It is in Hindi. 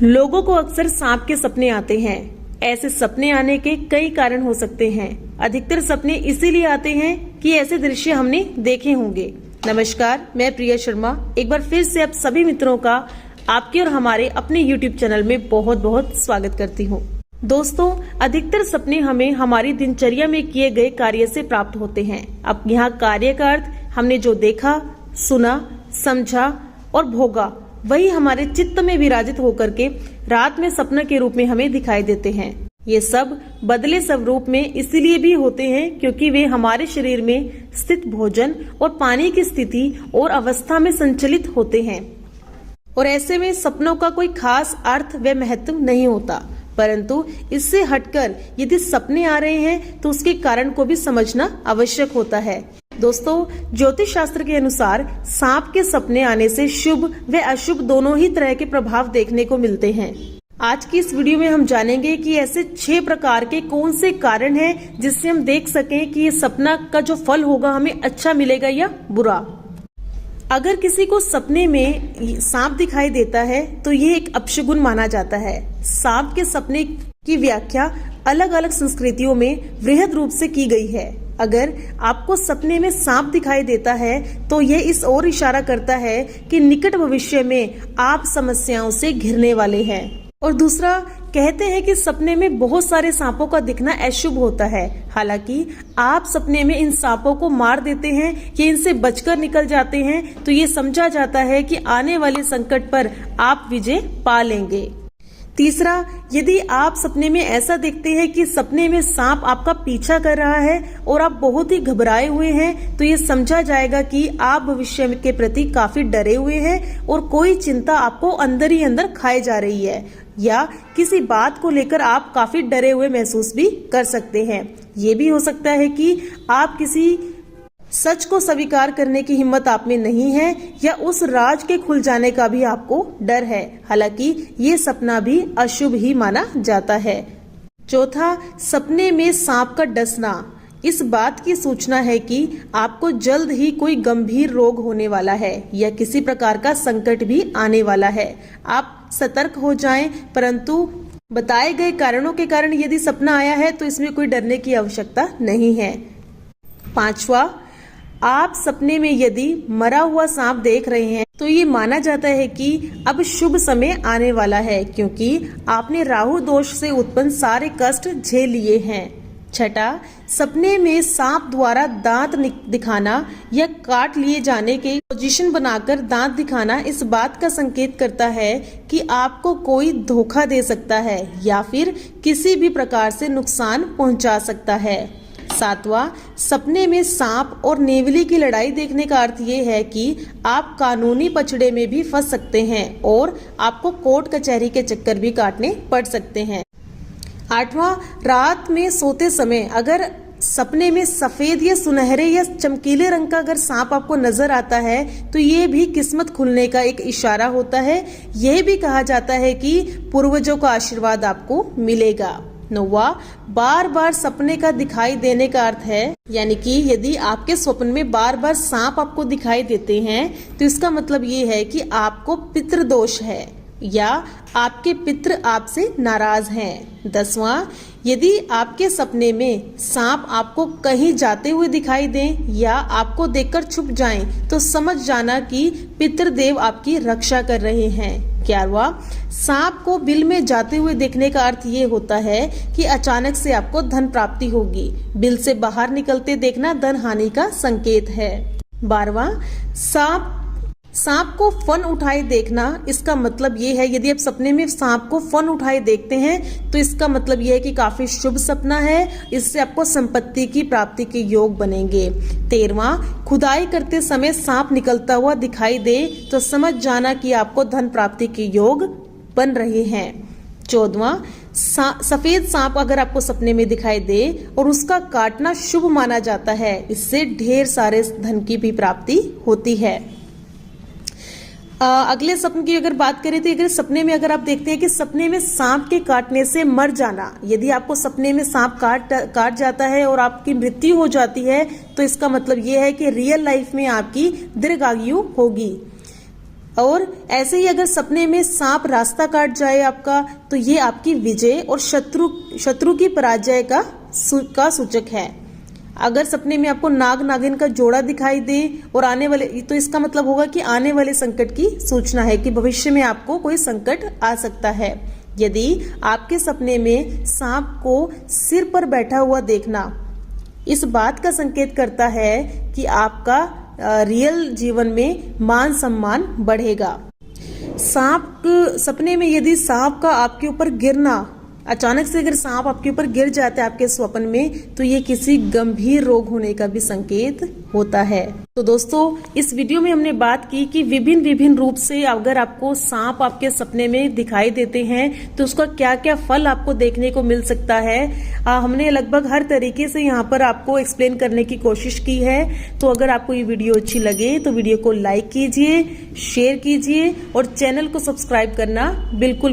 लोगों को अक्सर सांप के सपने आते हैं। ऐसे सपने आने के कई कारण हो सकते हैं। अधिकतर सपने इसीलिए आते हैं कि ऐसे दृश्य हमने देखे होंगे। नमस्कार, मैं प्रिया शर्मा एक बार फिर से आप सभी मित्रों का आपके और हमारे अपने YouTube चैनल में बहुत बहुत स्वागत करती हूँ। दोस्तों, अधिकतर सपने हमें हमारी दिनचर्या में किए गए कार्य से प्राप्त होते हैं। अब यहाँ कार्य का अर्थ हमने जो देखा, सुना, समझा और भोगा वही हमारे चित्त में विराजित होकर के रात में सपना के रूप में हमें दिखाई देते हैं। ये सब बदले स्वरूप में इसलिए भी होते हैं क्योंकि वे हमारे शरीर में स्थित भोजन और पानी की स्थिति और अवस्था में संचलित होते हैं और ऐसे में सपनों का कोई खास अर्थ व महत्व नहीं होता। परंतु इससे हटकर यदि सपने आ रहे हैं तो उसके कारण को भी समझना आवश्यक होता है। दोस्तों, ज्योतिष शास्त्र के अनुसार सांप के सपने आने से शुभ व अशुभ दोनों ही तरह के प्रभाव देखने को मिलते हैं। आज की इस वीडियो में हम जानेंगे कि ऐसे 6 प्रकार के कौन से कारण हैं जिससे हम देख सकें कि ये सपना का जो फल होगा हमें अच्छा मिलेगा या बुरा। अगर किसी को सपने में सांप दिखाई देता है तो ये एक अपशगुन माना जाता है। सांप के सपने की व्याख्या अलग अलग संस्कृतियों में वृहद रूप से की गई है। अगर आपको सपने में सांप दिखाई देता है तो यह इस ओर इशारा करता है कि निकट भविष्य में आप समस्याओं से घिरने वाले हैं। और दूसरा, कहते हैं कि सपने में बहुत सारे सांपों का दिखना अशुभ होता है। हालांकि आप सपने में इन सांपों को मार देते हैं या इनसे बचकर निकल जाते हैं तो ये समझा जाता है कि आने वाले संकट पर आप विजय पा लेंगे। तीसरा, यदि आप सपने में ऐसा देखते हैं कि सपने में सांप आपका पीछा कर रहा है और आप बहुत ही घबराए हुए हैं तो ये समझा जाएगा कि आप भविष्य के प्रति काफी डरे हुए हैं और कोई चिंता आपको अंदर ही अंदर खाए जा रही है या किसी बात को लेकर आप काफी डरे हुए महसूस भी कर सकते हैं। ये भी हो सकता है कि आप किसी सच को स्वीकार करने की हिम्मत आप में नहीं है या उस राज के खुल जाने का भी आपको डर है। हालांकि ये सपना भी अशुभ ही माना जाता है। चौथा, सपने में सांप का डसना इस बात की सूचना है कि आपको जल्द ही कोई गंभीर रोग होने वाला है या किसी प्रकार का संकट भी आने वाला है। आप सतर्क हो जाएं, परंतु बताए गए कारणों के कारण यदि सपना आया है तो इसमें कोई डरने की आवश्यकता नहीं है। पांचवा, आप सपने में यदि मरा हुआ सांप देख रहे हैं तो ये माना जाता है कि अब शुभ समय आने वाला है क्योंकि आपने राहु दोष से उत्पन्न सारे कष्ट झेल लिए हैं। छठा, सपने में सांप द्वारा दांत दिखाना या काट लिए जाने के पोजीशन बनाकर दांत दिखाना इस बात का संकेत करता है कि आपको कोई धोखा दे सकता है या फिर किसी भी प्रकार से नुकसान पहुंचा सकता है। सातवां, सपने में सांप और नेवली की लड़ाई देखने का अर्थ ये है कि आप कानूनी पछड़े में भी फंस सकते हैं और आपको कोर्ट कचहरी के चक्कर भी काटने पड़ सकते हैं। आठवां, रात में सोते समय अगर सपने में सफेद या सुनहरे या चमकीले रंग का अगर सांप आपको नजर आता है तो ये भी किस्मत खुलने का एक इशारा होता है। यह भी कहा जाता है कि पूर्वजों का आशीर्वाद आपको मिलेगा। नौवां, बार बार सपने का दिखाई देने का अर्थ है यानी कि यदि आपके स्वप्न में बार बार सांप आपको दिखाई देते हैं तो इसका मतलब ये है कि आपको पितृदोष है या आपके पितृ आपसे नाराज हैं। 10वां, यदि आपके सपने में सांप आपको कहीं जाते हुए दिखाई दें या आपको देखकर छुप जाएं तो समझ जाना कि पितृदेव आपकी रक्षा कर रहे हैं। 11वां, सांप को बिल में जाते हुए देखने का अर्थ ये होता है कि अचानक से आपको धन प्राप्ति होगी। बिल से बाहर निकलते देखना धन हानि का संकेत है। 12वां, सांप को फन उठाए देखना इसका मतलब ये है यदि आप सपने में सांप को फन उठाए देखते हैं तो इसका मतलब ये है कि काफी शुभ सपना है। इससे आपको संपत्ति की प्राप्ति के योग बनेंगे। 13वां, खुदाई करते समय सांप निकलता हुआ दिखाई दे तो समझ जाना कि आपको धन प्राप्ति के योग बन रहे हैं। 14वां, सफेद सांप अगर आपको सपने में दिखाई दे और उसका काटना शुभ माना जाता है, इससे ढेर सारे धन की भी प्राप्ति होती है। अगले सपने की अगर बात करें तो अगर सपने में अगर आप देखते हैं कि सपने में सांप के काटने से मर जाना, यदि आपको सपने में सांप काट जाता है और आपकी मृत्यु हो जाती है तो इसका मतलब ये है कि रियल लाइफ में आपकी दीर्घायु होगी। और ऐसे ही अगर सपने में सांप रास्ता काट जाए आपका, तो ये आपकी विजय और शत्रु की पराजय का सूचक है। अगर सपने में आपको नाग नागिन का जोड़ा दिखाई दे और आने वाले, तो इसका मतलब होगा कि आने वाले संकट की सूचना है, कि भविष्य में आपको कोई संकट आ सकता है। यदि आपके सपने में सांप को सिर पर बैठा हुआ देखना इस बात का संकेत करता है कि आपका रियल जीवन में मान सम्मान बढ़ेगा। सपने में यदि सांप का आपके ऊपर गिरना, अचानक से अगर सांप आपके ऊपर गिर जाता है आपके स्वप्न में, तो ये किसी गंभीर रोग होने का भी संकेत होता है। तो दोस्तों, इस वीडियो में हमने बात की कि विभिन्न रूप से अगर आपको सांप आपके सपने में दिखाई देते हैं तो उसका क्या क्या फल आपको देखने को मिल सकता है। हमने लगभग हर तरीके से यहाँ पर आपको एक्सप्लेन करने की कोशिश की है। तो अगर आपको ये वीडियो अच्छी लगे तो वीडियो को लाइक कीजिए, शेयर कीजिए और चैनल को सब्सक्राइब करना बिल्कुल